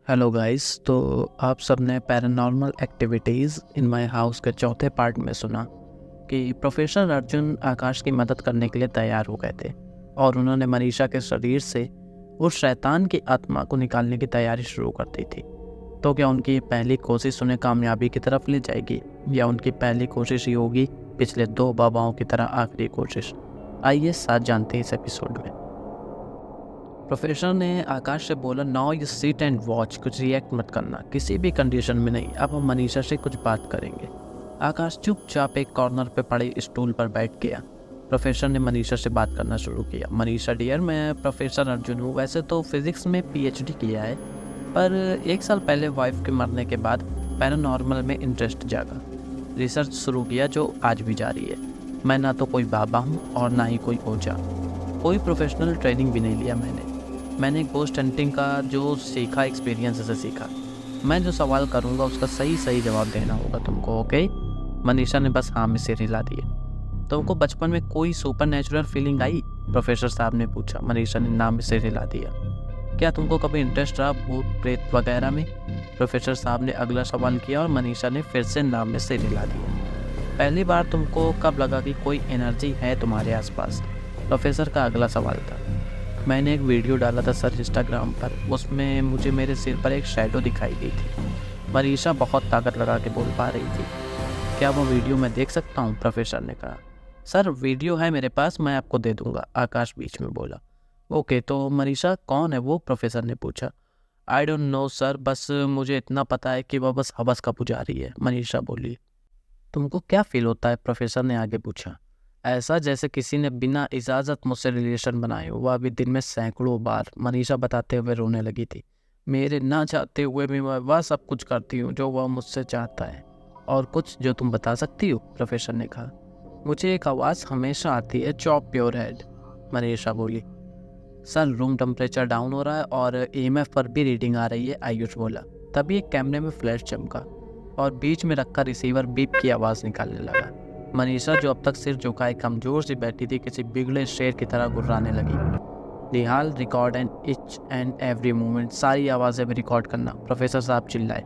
Hello guys. तो आप सब ने paranormal activities in my house के चौथे पार्ट में सुना कि प्रोफेसर अर्जुन आकाश की मदद करने के लिए तैयार हो गए थे और उन्होंने मनीषा के शरीर से उस शैतान की आत्मा को निकालने की तैयारी शुरू कर दी थी। तो क्या उनकी ये पहली कोशिश उन्हें कामयाबी की तरफ ले जाएगी या उनकी पहली कोशिश ही होगी पिछले 2 बाबाओं की तरह आखिरी कोशिश? आइए साथ जानते हैं इस एपिसोड में। प्रोफेसर ने आकाश से बोला, now you sit and watch, कुछ रिएक्ट मत करना, किसी भी कंडीशन में नहीं। अब हम मनीषा से कुछ बात करेंगे। आकाश चुपचाप एक कॉर्नर पे पड़े स्टूल पर बैठ गया। प्रोफेसर ने मनीषा से बात करना शुरू किया। मनीषा डियर, मैं प्रोफेसर अर्जुन हूँ। वैसे तो फिज़िक्स में पीएचडी किया है, पर 1 साल पहले वाइफ के मरने के बाद पैरानॉर्मल में इंटरेस्ट जागा। रिसर्च शुरू किया जो आज भी जारी है। मैं ना तो कोई बाबा हूँ और ना ही कोई ओझा। कोई प्रोफेशनल ट्रेनिंग भी नहीं लिया मैंने गोस्ट हंटिंग का जो सीखा एक्सपीरियंस से सीखा। मैं जो सवाल करूँगा उसका सही जवाब देना होगा तुमको, ओके? मनीषा ने बस हाँ में सिर हिला दिया। तुमको बचपन में कोई सुपर नेचुरल फीलिंग आई? प्रोफेसर साहब ने पूछा। मनीषा ने नाम में सिर हिला दिया। क्या तुमको कभी इंटरेस्ट रहा भूत प्रेत वगैरह में? प्रोफेसर साहब ने अगला सवाल किया और मनीषा ने फिर से नाम में सिर हिला दिया। पहली बार तुमको कब लगा कि कोई एनर्जी है तुम्हारे आसपास? प्रोफेसर का अगला सवाल था। मैंने एक वीडियो डाला था सर इंस्टाग्राम पर, उसमें मुझे मेरे सिर पर एक शैडो दिखाई दी थी। मनीषा बहुत ताकत लगा के बोल पा रही थी। क्या वो वीडियो मैं देख सकता हूँ? प्रोफेसर ने कहा। सर वीडियो है मेरे पास, मैं आपको दे दूंगा, आकाश बीच में बोला। ओके, तो मनीषा कौन है वो? प्रोफेसर ने पूछा। आई डोंट नो सर, बस मुझे इतना पता है कि वह बस हवस का पुजारी है, मनीषा बोली। तुमको क्या फील होता है? प्रोफेसर ने आगे पूछा। ऐसा जैसे किसी ने बिना इजाज़त मुझसे रिलेशन बनाए हो, वह भी दिन में सैकड़ों बार, मनीषा बताते हुए रोने लगी थी। मेरे ना चाहते हुए भी मैं वह सब कुछ करती हूँ जो वह मुझसे चाहता है। और कुछ जो तुम बता सकती हो? प्रोफेसर ने कहा। मुझे एक आवाज़ हमेशा आती है, चॉप योर हेड, मनीषा बोली। सर रूम टेम्परेचर डाउन हो रहा है और ईएमएफ पर भी रीडिंग आ रही है, आयुष बोला। तभी एक कैमरे में फ्लैश चमका और बीच में रखा रिसीवर बीप की आवाज़ निकालने लगा। मनीषा जो अब तक सिर झुकाए कमजोर सी बैठी थी, किसी बिगड़े शेर की तरह गुर्राने लगी। Nihal, record and each and every moment, सारी आवाज़ें भी रिकॉर्ड करना, प्रोफेसर साहब चिल्लाए।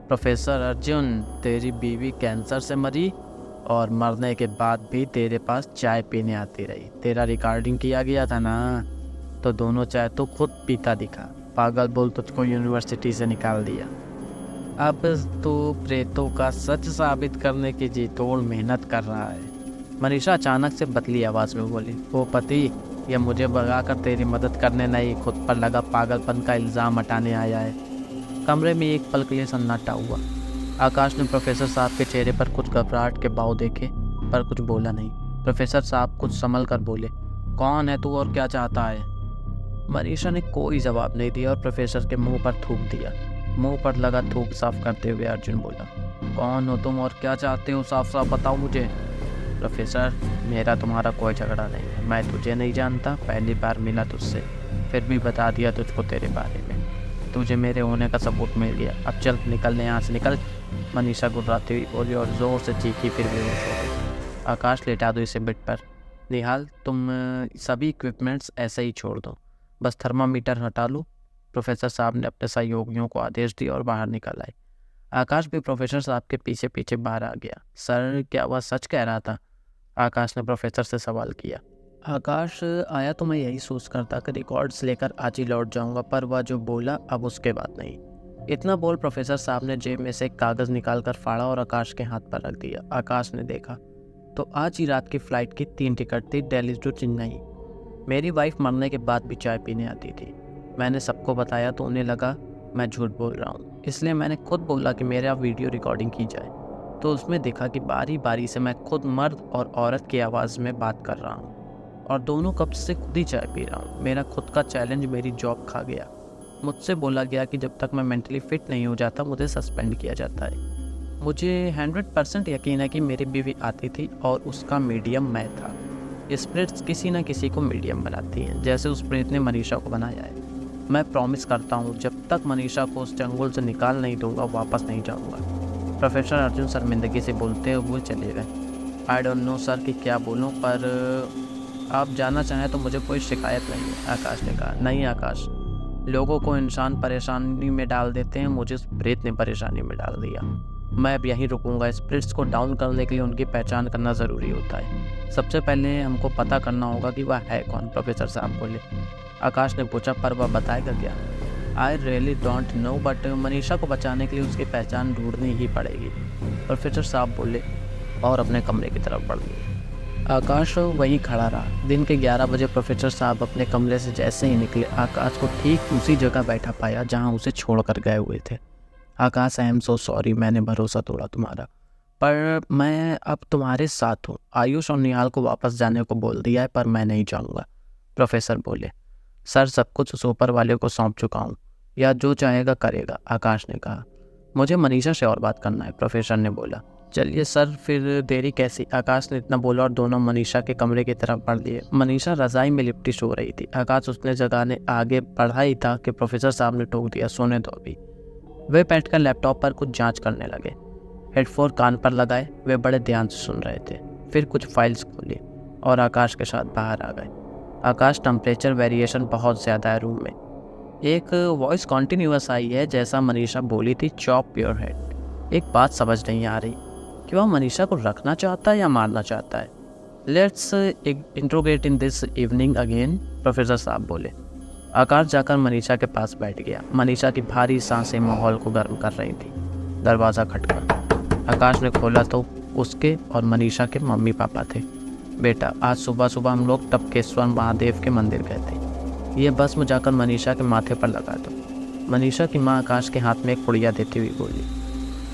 प्रोफेसर अर्जुन, तेरी बीवी कैंसर से मरी और मरने के बाद भी तेरे पास चाय पीने आती रही। तेरा रिकॉर्डिंग किया गया था ना, तो दोनों चाय तो खुद पीता दिखा। पागल बोल, तुझको यूनिवर्सिटी से निकाल दिया। अब तो प्रेतों का सच साबित करने की जी तोड़ मेहनत कर रहा है, मनीषा अचानक से बदली आवाज़ में बोली। वो पति, यह मुझे भगाकर तेरी मदद करने नहीं, खुद पर लगा पागलपन का इल्ज़ाम हटाने आया है। कमरे में एक पल के लिए सन्नाटा हुआ। आकाश ने प्रोफेसर साहब के चेहरे पर कुछ घबराहट के भाव देखे, पर कुछ बोला नहीं। प्रोफेसर साहब कुछ संभल कर बोले, कौन है तू और क्या चाहता है? मनीषा ने कोई जवाब नहीं दिया और प्रोफेसर के मुंह पर थूक दिया। मुंह पर लगा थूक साफ करते हुए अर्जुन बोला, कौन हो तुम और क्या चाहते हो? साफ साफ बताओ मुझे। प्रोफेसर, मेरा तुम्हारा कोई झगड़ा नहीं है, मैं तुझे नहीं जानता, पहली बार मिला तुझसे, फिर भी बता दिया तुझको तेरे बारे में। तुझे मेरे होने का सबूत मिल गया, अब चल निकल, यहाँ से निकल। मनीषा गुर्राती हुई बोली और ज़ोर से चीखी, फिर बेहोश हो गई। आकाश, लेटा दो इसे बेड पर। निहाल, तुम सभी इक्विपमेंट्स ऐसे ही छोड़ दो, बस थर्मामीटर हटा लो। प्रोफेसर साहब ने अपने सहयोगियों को आदेश दिया और बाहर निकल आए। आकाश भी प्रोफेसर साहब के पीछे पीछे बाहर आ गया। सर, क्या वह सच कह रहा था? आकाश ने प्रोफेसर से सवाल किया। आकाश, आया तो मैं यही सोच कर था कि रिकॉर्ड्स लेकर आज ही लौट जाऊंगा, पर वह जो बोला अब उसके बाद नहीं। इतना बोल प्रोफेसर साहब ने जेब में से एक कागज़ निकाल कर फाड़ा और आकाश के हाथ पर रख दिया। आकाश ने देखा तो आज ही रात की फ़्लाइट की 3 टिकट थी, दिल्ली टू चेन्नई। मेरी वाइफ मरने के बाद भी चाय पीने आती थी। मैंने सबको बताया तो उन्हें लगा मैं झूठ बोल रहा हूँ, इसलिए मैंने खुद बोला कि मेरा वीडियो रिकॉर्डिंग की जाए। तो उसमें देखा कि बारी बारी से मैं खुद मर्द और औरत की आवाज़ में बात कर रहा हूँ और दोनों कप से खुद ही चाय पी रहा हूँ। मेरा खुद का चैलेंज मेरी जॉब खा गया। मुझसे बोला गया कि जब तक मैं मेंटली फिट नहीं हो जाता मुझे सस्पेंड किया जाता है। मुझे 100% यकीन है कि मेरी बीवी आती थी और उसका मीडियम मैं था। स्पिरिट्स किसी न किसी को मीडियम बनाती हैं, जैसे उस प्रेत ने मनीषा को बनाया है। मैं प्रॉमिस करता हूँ जब तक मनीषा को उस जंगल से निकाल नहीं दूंगा वापस नहीं जाऊँगा। प्रोफेसर अर्जुन शर्मिंदगी से बोलते हुए चले गए। आई डोंट नो सर कि क्या बोलूँ, पर आप जाना चाहें तो मुझे कोई शिकायत नहीं है, आकाश ने कहा। नहीं आकाश, लोगों को इंसान परेशानी में डाल देते हैं, मुझे इस प्रेत ने परेशानी में डाल दिया। मैं अब यहीं रुकूंगा। स्पिरिट्स को डाउन करने के लिए उनकी पहचान करना ज़रूरी होता है। सबसे पहले हमको पता करना होगा कि वह है कौन, प्रोफेसर साहब बोले। आकाश ने पूछा, पर वह बताएगा क्या? I really don't know, but Manisha को बचाने के लिए उसकी पहचान ढूंढनी ही पड़ेगी, प्रोफेसर साहब बोले और अपने कमरे की तरफ बढ़ गए। आकाश वहीं खड़ा रहा। दिन के 11 बजे प्रोफेसर साहब अपने कमरे से जैसे ही निकले, आकाश को ठीक उसी जगह बैठा पाया जहां उसे छोड़ कर गए हुए थे। आकाश, आई एम सो सॉरी, मैंने भरोसा तोड़ा तुम्हारा, पर मैं अब तुम्हारे साथ हूँ। आयुष और निहाल को वापस जाने को बोल दिया है, पर मैं नहीं जाऊँगा, प्रोफेसर बोले। सर, सब कुछ उस ऊपर वाले को सौंप चुका हूँ, या जो चाहेगा करेगा, आकाश ने कहा। मुझे मनीषा से और बात करना है, प्रोफेसर ने बोला। चलिए सर, फिर देरी कैसी, आकाश ने इतना बोला और दोनों मनीषा के कमरे की तरफ बढ़ लिए। मनीषा रजाई में लिपटी सो रही थी। आकाश उसने जगाने आगे बढ़ा ही था कि प्रोफेसर साहब ने टोक दिया, सोने दो अभी। वे बैठकर लैपटॉप पर कुछ जांच करने लगे। हेडफोन कान पर लगाए वे बड़े ध्यान से सुन रहे थे। फिर कुछ फाइल्स खोली और आकाश के साथ बाहर आ गए। आकाश, टेम्परेचर वेरिएशन बहुत ज़्यादा है रूम में। एक वॉइस कॉन्टीन्यूअस आई है, जैसा मनीषा बोली थी, चॉप योर हेड। एक बात समझ नहीं आ रही कि वह मनीषा को रखना चाहता है या मारना चाहता है। Let's interrogate in this evening again, professor साहब बोले। आकाश जाकर मनीषा के पास बैठ गया। मनीषा की भारी सांसें माहौल को गर्म कर रही थी। दरवाज़ा खटका। आकाश ने खोला तो उसके और मनीषा के मम्मी पापा थे। बेटा, आज सुबह सुबह हम लोग टपकेश्वर महादेव के मंदिर गए थे। ये भस्म जाकर मनीषा के माथे पर लगा दो। मनीषा की माँ आकाश के हाथ में एक पुड़िया देती हुई बोली।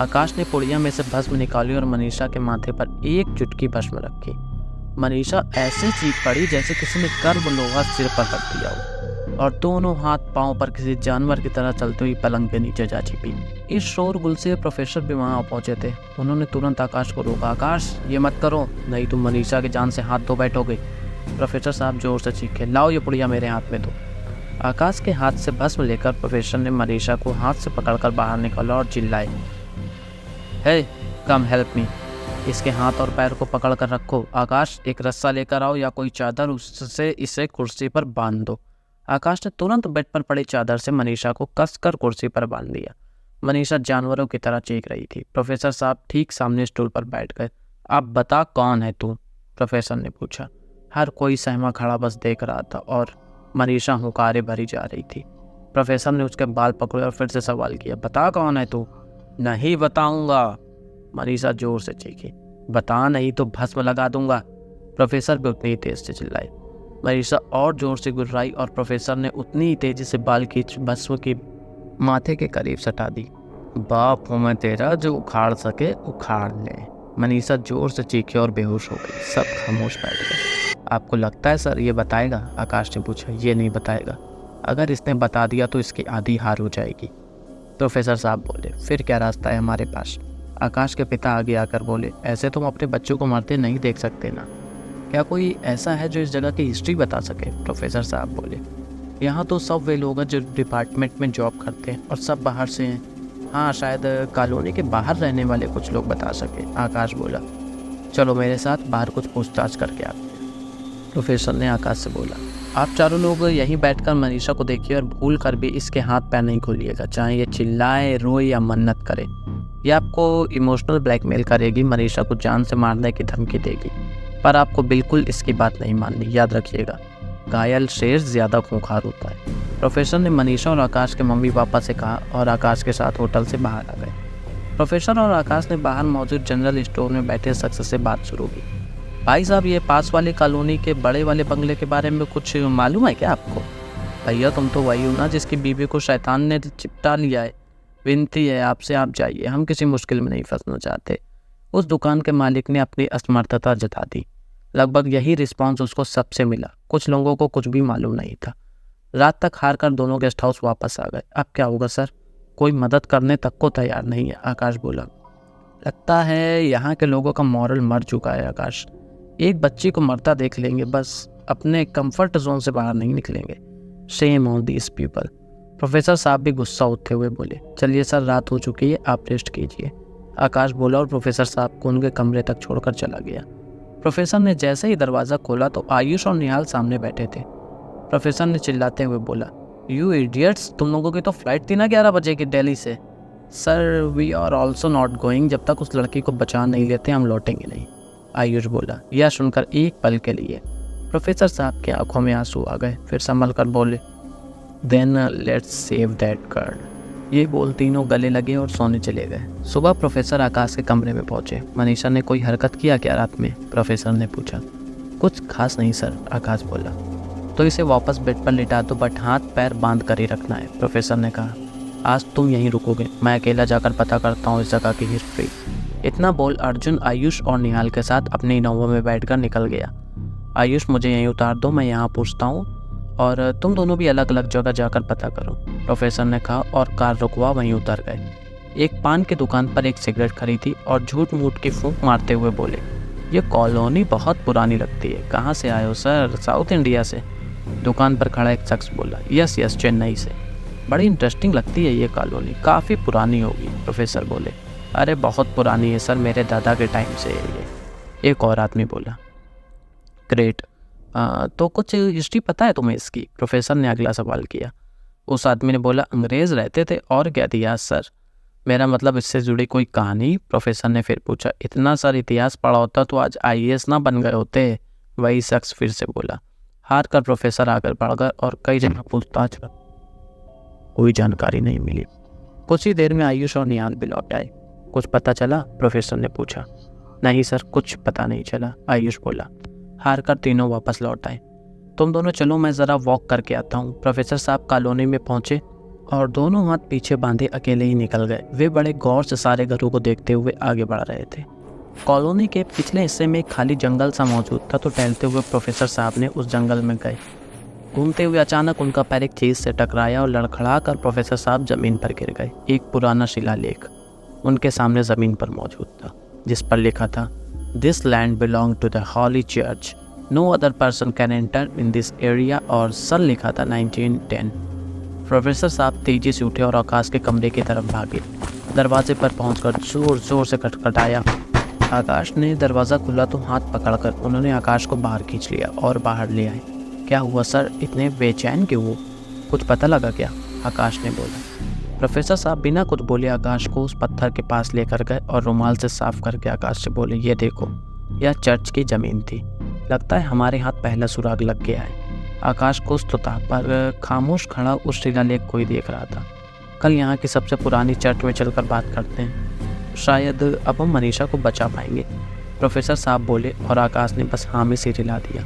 आकाश ने पुड़िया में से भस्म निकाली और मनीषा के माथे पर एक चुटकी भस्म रखी। मनीषा ऐसे चीख पड़ी जैसे किसी ने कर्ब लोहा सिर पर रख दिया हो, और दोनों हाथ पांव पर किसी जानवर की तरह चलते हुई पलंग के नीचे जा छिपी। इस शोरगुल से प्रोफेसर भी वहां पहुंचे थे। उन्होंने तुरंत आकाश को रोका। आकाश, ये मत करो, नहीं तुम मनीषा की जान से हाथ धो बैठोगे। प्रोफेसर साहब जोर से चीखे, लाओ ये पुड़िया मेरे हाथ में दो। आकाश के हाथ से भस्म लेकर प्रोफेसर ने मनीषा को हाथ से पकड़कर बाहर निकाला और चिल्लाए, हे कम हेल्प मी। इसके हाथ और पैर को पकड़ कर रखो। आकाश, एक रस्सा लेकर आओ या कोई चादर, उससे इसे कुर्सी पर बांध दो। आकाश ने तुरंत बेड पर पड़ी चादर से मनीषा को कसकर कुर्सी पर बांध दिया। मनीषा जानवरों की तरह चीख रही थी। प्रोफेसर साहब ठीक सामने स्टूल पर बैठ गए। अब बता, कौन है तू? प्रोफेसर ने पूछा। हर कोई सहमा खड़ा बस देख रहा था और मनीषा हुंकारे भरी जा रही थी। प्रोफेसर ने उसके बाल पकड़े और फिर से सवाल किया, बता कौन है तू? नहीं बताऊंगा, मनीषा जोर से चीखी। बता, नहीं तो भस्म लगा दूंगा। प्रोफेसर भी उतनी ही तेज से चिल्लाई। मनीषा और जोर से गुर्राई और प्रोफेसर ने उतनी ही तेजी से बाल खींच भस्म की माथे के करीब सटा दी। बाप हूँ मैं तेरा, जो उखाड़ सके उखाड़ ले। मनीषा जोर से चीखी और बेहोश हो गई। सब खामोश बैठ गए। आपको लगता है सर ये बताएगा? आकाश ने पूछा। ये नहीं बताएगा। अगर इसने बता दिया तो इसकी आधी हार हो जाएगी, प्रोफेसर साहब बोले। फिर क्या रास्ता है हमारे पास? आकाश के पिता आगे आकर बोले, ऐसे तुम अपने बच्चों को मरते नहीं देख सकते ना। क्या कोई ऐसा है जो इस जगह की हिस्ट्री बता सके? प्रोफेसर साहब बोले। यहाँ तो सब वे लोग हैं जो डिपार्टमेंट में जॉब करते हैं और सब बाहर से हैं। हाँ, शायद कॉलोनी के बाहर रहने वाले कुछ लोग बता सके, आकाश बोला। चलो मेरे साथ, बाहर कुछ पूछताछ करके आते हैं, प्रोफेसर ने आकाश से बोला। आप चारों लोग यहीं बैठकर मनीषा को देखिए और भूल कर भी इसके हाथ पैर नहीं खोलिएगा, चाहे ये चिल्लाए, रोए या मन्नत करे। ये आपको इमोशनल ब्लैकमेल करेगी, मनीषा को जान से मारने की धमकी देगी, पर आपको बिल्कुल इसकी बात नहीं माननी, याद रखिएगा। घायल शेर ज़्यादा खूंखार होता है। प्रोफेसर ने मनीषा और आकाश के मम्मी पापा से कहा और आकाश के साथ होटल से बाहर आ गए। प्रोफेसर और आकाश ने बाहर मौजूद जनरल स्टोर में बैठे शख्स से बात शुरू की। भाई साहब, ये पास वाली कॉलोनी के बड़े वाले बंगले के बारे में कुछ मालूम है क्या आपको? भैया, तुम तो वही हो ना जिसकी बीवी को शैतान ने चिपटा लिया है। विनती है आपसे, आप जाइए, हम किसी मुश्किल में नहीं फंसना चाहते। उस दुकान के मालिक ने अपनी असमर्थता जता दी। लगभग यही रिस्पांस उसको सबसे मिला। कुछ लोगों को कुछ भी मालूम नहीं था। रात तक हार कर दोनों गेस्ट हाउस वापस आ गए। अब क्या होगा सर? कोई मदद करने तक को तैयार नहीं है, आकाश बोला। लगता है यहाँ के लोगों का मॉरल मर चुका है आकाश। एक बच्ची को मरता देख लेंगे, बस अपने कंफर्ट जोन से बाहर नहीं निकलेंगे। Shame on these people. Professor साहब भी गुस्सा होते हुए बोले, चलिए सर, रात हो चुकी है, आप रेस्ट कीजिए, आकाश बोला और प्रोफेसर साहब को उनके कमरे तक छोड़कर चला गया। प्रोफेसर ने जैसे ही दरवाज़ा खोला तो आयुष और निहाल सामने बैठे थे। प्रोफेसर ने चिल्लाते हुए बोला, यू इडियट्स, तुम लोगों की तो फ्लाइट थी ना 11 बजे की दिल्ली से। Sir we are also not going, जब तक उस लड़की को बचा नहीं लेते हम लौटेंगे नहीं, आयुष बोला। यह सुनकर एक पल के लिए प्रोफेसर साहब की आंखों में आंसू आ गए। फिर संभल कर बोले, then let's save that girl. ये बोल तीनों गले लगे और सोने चले गए। सुबह प्रोफेसर आकाश के कमरे में पहुंचे। मनीषा ने कोई हरकत किया क्या रात में, प्रोफेसर ने पूछा। कुछ खास नहीं सर, आकाश बोला। तो इसे वापस बेड पर लिटा दो, बट हाथ पैर बांध कर ही रखना है, प्रोफेसर ने कहा। आज तुम यहीं रुकोगे, मैं अकेला जाकर पता करता हूँ इस जगह की हिस्ट्री। इतना बोल अर्जुन आयुष और निहाल के साथ अपनी इनोवा में बैठकर निकल गया। आयुष मुझे यहीं उतार दो, मैं यहाँ पूछता हूँ, और तुम दोनों भी अलग अलग जगह जाकर पता करो, प्रोफेसर ने कहा और कार रुकवा वहीं उतर गए। एक पान की दुकान पर एक सिगरेट खरीदी और झूठ मूठ की फूंक मारते हुए बोले, ये कॉलोनी बहुत पुरानी लगती है। कहाँ से आए हो सर? साउथ इंडिया से, दुकान पर खड़ा एक शख्स बोला। यस यस, चेन्नई से। बड़ी इंटरेस्टिंग लगती है ये कॉलोनी, काफ़ी पुरानी होगी, प्रोफेसर बोले। अरे बहुत पुरानी है सर, मेरे दादा के टाइम से है ये, एक और आदमी बोला। ग्रेट, तो कुछ हिस्ट्री पता है तुम्हें इसकी, प्रोफेसर ने अगला सवाल किया। उस आदमी ने बोला, अंग्रेज़ रहते थे और क्या इतिहास सर। मेरा मतलब इससे जुड़ी कोई कहानी, प्रोफेसर ने फिर पूछा। इतना सारा इतिहास पढ़ा होता तो आज आईएएस ना बन गए होते, वही शख्स फिर से बोला। हार कर प्रोफेसर आकर बढ़ गए और कई जगह पूछताछ कर कोई जानकारी नहीं मिली। कुछ ही देर में आयुष और निहाल भी लौट आए। कुछ पता चला, प्रोफेसर ने पूछा। नहीं सर, कुछ पता नहीं चला, आयुष बोला। हार कर तीनों वापस लौट आए। तुम दोनों चलो, मैं ज़रा वॉक करके आता हूँ। प्रोफेसर साहब कॉलोनी में पहुँचे और दोनों हाथ पीछे बांधे अकेले ही निकल गए। वे बड़े गौर से सारे घरों को देखते हुए आगे बढ़ रहे थे। कॉलोनी के पिछले हिस्से में एक खाली जंगल सा मौजूद था, तो टहलते हुए प्रोफेसर साहब ने उस जंगल में गए। घूमते हुए अचानक उनका पैर एक चीज़ से टकराया और लड़खड़ा कर प्रोफेसर साहब जमीन पर गिर गए। एक पुराना शिलालेख उनके सामने ज़मीन पर मौजूद था, जिस पर लिखा था, this land belong to the holy church, no other person can enter in this area, और सन लिखा था 1910। प्रोफेसर साहब तेजी से उठे और आकाश के कमरे की तरफ भागे। दरवाजे पर पहुंचकर जोर जोर से खटखटाया। आकाश ने दरवाज़ा खुला तो हाथ पकड़कर उन्होंने आकाश को बाहर खींच लिया और बाहर ले आए। क्या हुआ सर, इतने बेचैन क्यों हो? कुछ पता लगा क्या? आकाश ने बोला। प्रोफेसर साहब बिना कुछ बोले आकाश को उस पत्थर के पास लेकर गए और रुमाल से साफ करके आकाश से बोले, ये देखो, यह चर्च की ज़मीन थी। लगता है हमारे हाथ पहला सुराग लग गया है। आकाश कुछ तो था, पर खामोश खड़ा उस शिलालेख को ही देख रहा था। कल यहाँ की सबसे पुरानी चर्च में चलकर बात करते हैं, शायद अब हम मनीषा को बचा पाएंगे, प्रोफेसर साहब बोले और आकाश ने बस हाँ में सिर हिला दिया।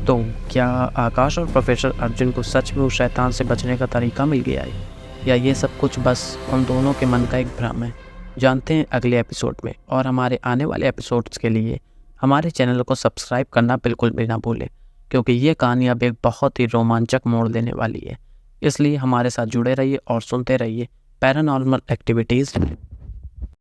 तो क्या आकाश और प्रोफेसर अर्जुन को सच में उस शैतान से बचने का तरीका मिल गया है, या ये सब कुछ बस उन दोनों के मन का एक भ्रम है? जानते हैं अगले एपिसोड में। और हमारे आने वाले एपिसोड्स के लिए हमारे चैनल को सब्सक्राइब करना बिल्कुल भी ना भूलें, क्योंकि ये कहानी अब एक बहुत ही रोमांचक मोड़ लेने वाली है। इसलिए हमारे साथ जुड़े रहिए और सुनते रहिए पैरानॉर्मल एक्टिविटीज़।